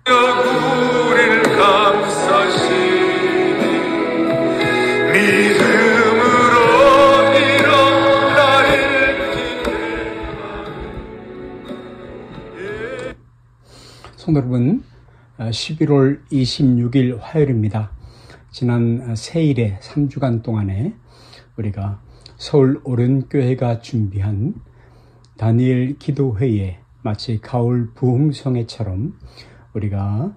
우리를 감싸시니 믿음으로 일어나리. 성도 여러분, 11월 26일 화요일입니다. 지난 세일의 3주간 동안에 우리가 서울 오른교회가 준비한 다니엘 기도회에 마치 가을 부흥성회처럼 우리가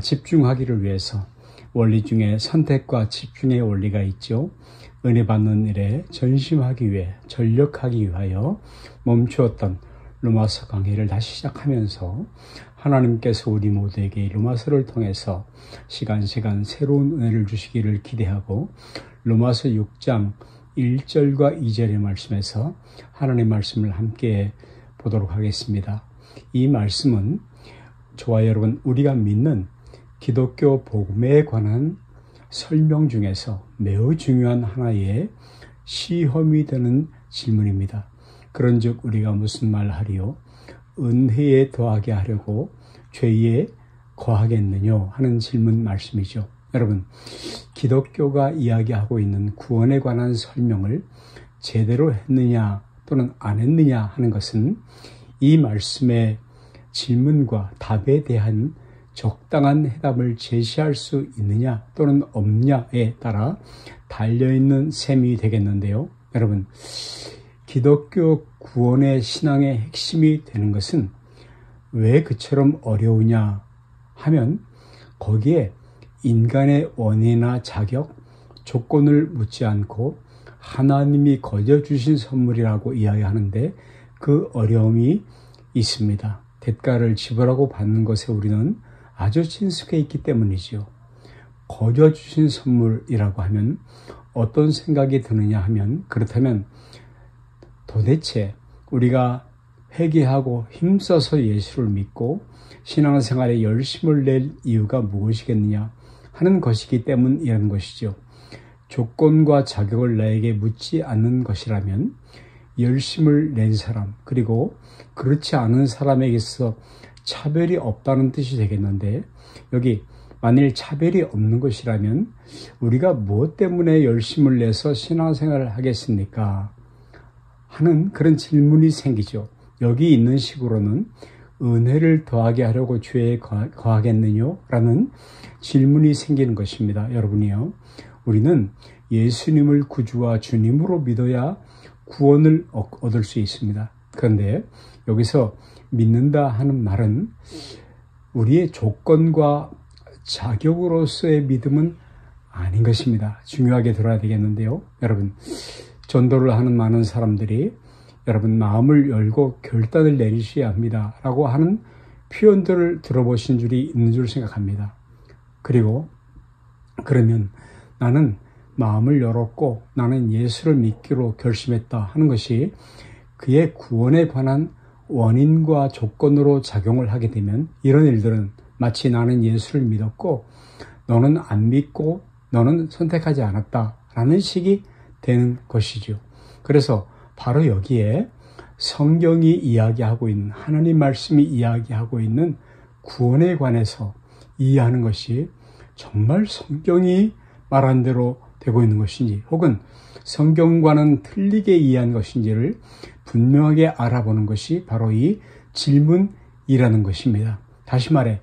집중하기를 위해서 원리 중에 선택과 집중의 원리가 있죠. 은혜 받는 일에 전심하기 위해 전력하기 위하여 멈추었던 로마서 강의를 다시 시작하면서 하나님께서 우리 모두에게 로마서를 통해서 시간 새로운 은혜를 주시기를 기대하고 로마서 6장 1절과 2절의 말씀에서 하나님의 말씀을 함께 보도록 하겠습니다. 이 말씀은 저와 여러분 우리가 믿는 기독교 복음에 관한 설명 중에서 매우 중요한 하나의 시험이 되는 질문입니다. 그런즉 우리가 무슨 말 하리요? 은혜에 더하게 하려고 죄에 거하겠느냐 하는 질문 말씀이죠. 여러분, 기독교가 이야기하고 있는 구원에 관한 설명을 제대로 했느냐 또는 안 했느냐 하는 것은 이 말씀의 질문과 답에 대한 적당한 해답을 제시할 수 있느냐 또는 없냐에 따라 달려있는 셈이 되겠는데요. 여러분, 기독교 구원의 신앙의 핵심이 되는 것은 왜 그처럼 어려우냐 하면 거기에 인간의 원인이나 자격, 조건을 묻지 않고 하나님이 거저주신 선물이라고 이야기하는데 그 어려움이 있습니다. 대가를 지불하고 받는 것에 우리는 아주 친숙해 있기 때문이지요. 거저주신 선물이라고 하면 어떤 생각이 드느냐 하면 그렇다면 도대체 우리가 회개하고 힘써서 예수를 믿고 신앙생활에 열심을 낼 이유가 무엇이겠느냐 하는 것이기 때문이라는 것이죠. 조건과 자격을 나에게 묻지 않는 것이라면 열심을 낸 사람 그리고 그렇지 않은 사람에게 있어서 차별이 없다는 뜻이 되겠는데 여기 만일 차별이 없는 것이라면 우리가 무엇 때문에 열심을 내서 신앙생활을 하겠습니까? 하는 그런 질문이 생기죠. 여기 있는 식으로는 은혜를 더하게 하려고 죄에 거하겠느냐? 라는 질문이 생기는 것입니다. 여러분이요. 우리는 예수님을 구주와 주님으로 믿어야 구원을 얻을 수 있습니다. 그런데 여기서 믿는다 하는 말은 우리의 조건과 자격으로서의 믿음은 아닌 것입니다. 중요하게 들어야 되겠는데요. 여러분, 전도를 하는 많은 사람들이 여러분 마음을 열고 결단을 내리셔야 합니다 라고 하는 표현들을 들어보신 줄이 있는 줄 생각합니다. 그리고 그러면 나는 마음을 열었고 나는 예수를 믿기로 결심했다 하는 것이 그의 구원에 관한 원인과 조건으로 작용을 하게 되면 이런 일들은 마치 나는 예수를 믿었고 너는 안 믿고 너는 선택하지 않았다 라는 식이 되는 것이죠. 그래서 바로 여기에 성경이 이야기하고 있는 하나님 말씀이 이야기하고 있는 구원에 관해서 이해하는 것이 정말 성경이 말한 대로 되고 있는 것인지 혹은 성경과는 틀리게 이해한 것인지를 분명하게 알아보는 것이 바로 이 질문이라는 것입니다. 다시 말해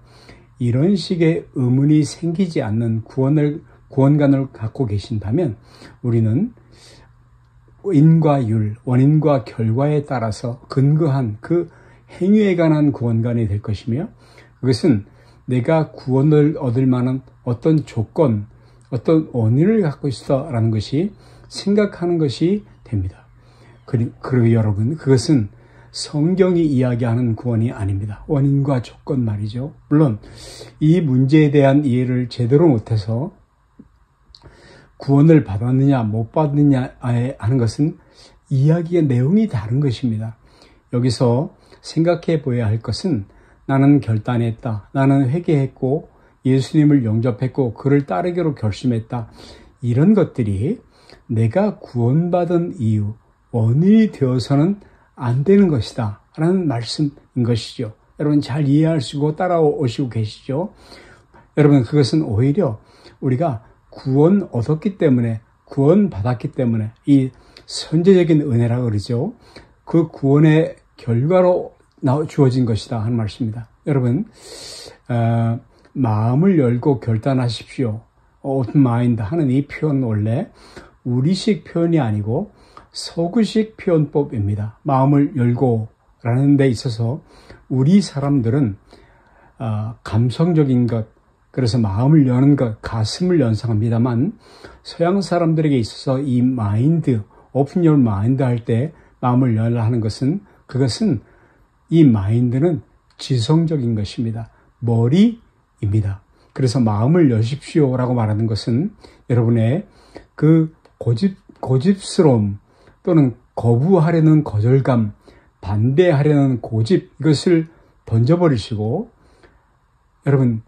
이런 식의 의문이 생기지 않는 구원관을 갖고 계신다면 우리는 인과 율, 원인과 결과에 따라서 근거한 그 행위에 관한 구원관이 될 것이며 그것은 내가 구원을 얻을 만한 어떤 조건, 어떤 원인을 갖고 있다라는 것이 생각하는 것이 됩니다. 그리고 여러분, 그것은 성경이 이야기하는 구원이 아닙니다. 원인과 조건 말이죠. 물론 이 문제에 대한 이해를 제대로 못해서 구원을 받았느냐 못 받느냐 하는 것은 이야기의 내용이 다른 것입니다. 여기서 생각해 보아야 할 것은 나는 결단했다. 나는 회개했고 예수님을 영접했고 그를 따르기로 결심했다. 이런 것들이 내가 구원받은 이유, 원인이 되어서는 안 되는 것이다 라는 말씀인 것이죠. 여러분 잘 이해하시고 따라오시고 계시죠? 여러분 그것은 오히려 우리가 구원 얻었기 때문에, 구원 받았기 때문에 이 선제적인 은혜라고 그러죠. 그 구원의 결과로 주어진 것이다 하는 말씀입니다. 여러분 마음을 열고 결단하십시오. open mind 하는 이 표현 원래 우리식 표현이 아니고 서구식 표현법입니다. 마음을 열고 라는 데 있어서 우리 사람들은 감성적인 것, 그래서 마음을 여는 것, 가슴을 연상합니다만 서양 사람들에게 있어서 이 마인드, open your mind 할 때 마음을 열라 하는 것은 그것은 이 마인드는 지성적인 것입니다. 머리입니다. 그래서 마음을 여십시오라고 말하는 것은 여러분의 그 고집스러움 또는 거부하려는 거절감, 반대하려는 고집 이것을 던져버리시고 여러분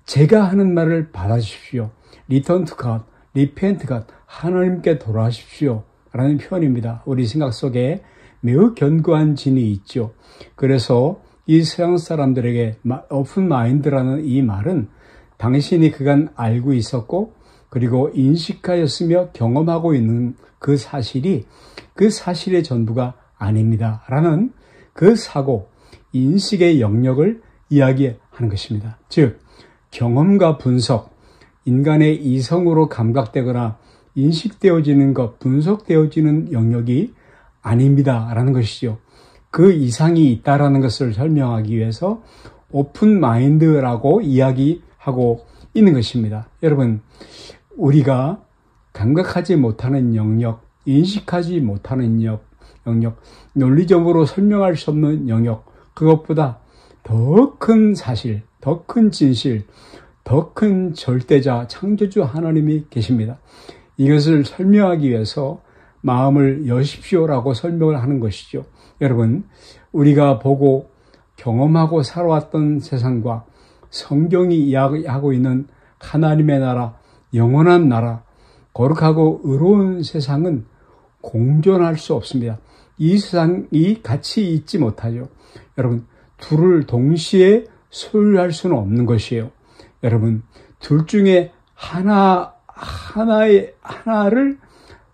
제가 하는 말을 받아주십시오. Return to God, Repent God, 하나님께 돌아가십시오 라는 표현입니다. 우리 생각 속에 매우 견고한 진이 있죠. 그래서 이 서양 사람들에게 오픈 마인드라는 이 말은 당신이 그간 알고 있었고 그리고 인식하였으며 경험하고 있는 그 사실이 그 사실의 전부가 아닙니다 라는 그 사고, 인식의 영역을 이야기하는 것입니다. 즉 경험과 분석, 인간의 이성으로 감각되거나 인식되어지는 것, 분석되어지는 영역이 아닙니다 라는 것이죠. 그 이상이 있다라는 것을 설명하기 위해서 오픈 마인드라고 이야기하고 있는 것입니다. 여러분 우리가 감각하지 못하는 영역, 인식하지 못하는 영역, 논리적으로 설명할 수 없는 영역, 그것보다 더 큰 사실, 더 큰 진실, 더 큰 절대자, 창조주 하나님이 계십니다. 이것을 설명하기 위해서 마음을 여십시오라고 설명을 하는 것이죠. 여러분, 우리가 보고 경험하고 살아왔던 세상과 성경이 이야기하고 있는 하나님의 나라, 영원한 나라, 거룩하고 의로운 세상은 공존할 수 없습니다. 이 세상이 같이 있지 못하죠. 여러분, 둘을 동시에 소유할 수는 없는 것이에요. 여러분, 둘 중에 하나를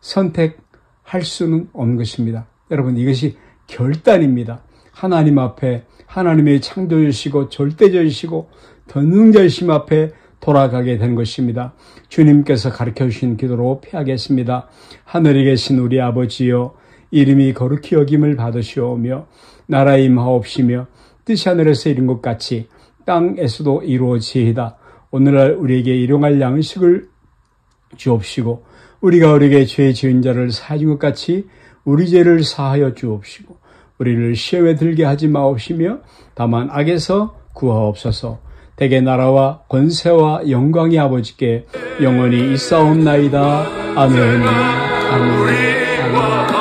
선택할 수는 없는 것입니다. 여러분, 이것이 결단입니다. 하나님 앞에, 하나님의 창조주시고 절대자이시고 전능자이심 앞에 돌아가게 되는 것입니다. 주님께서 가르쳐 주신 기도로 피하겠습니다. 하늘에 계신 우리 아버지여, 이름이 거룩히 여김을 받으시오며 나라의 임하옵시며 뜻이 하늘에서 이룬 것 같이 땅에서도 이루어지이다. 오늘날 우리에게 일용할 양식을 주옵시고 우리가 우리에게 죄 지은 자를 사하신 것 같이 우리 죄를 사하여 주옵시고 우리를 시험에 들게 하지 마옵시며 다만 악에서 구하옵소서. 대개 나라와 권세와 영광이 아버지께 영원히 있사옵나이다. 아멘. 아멘. 아멘.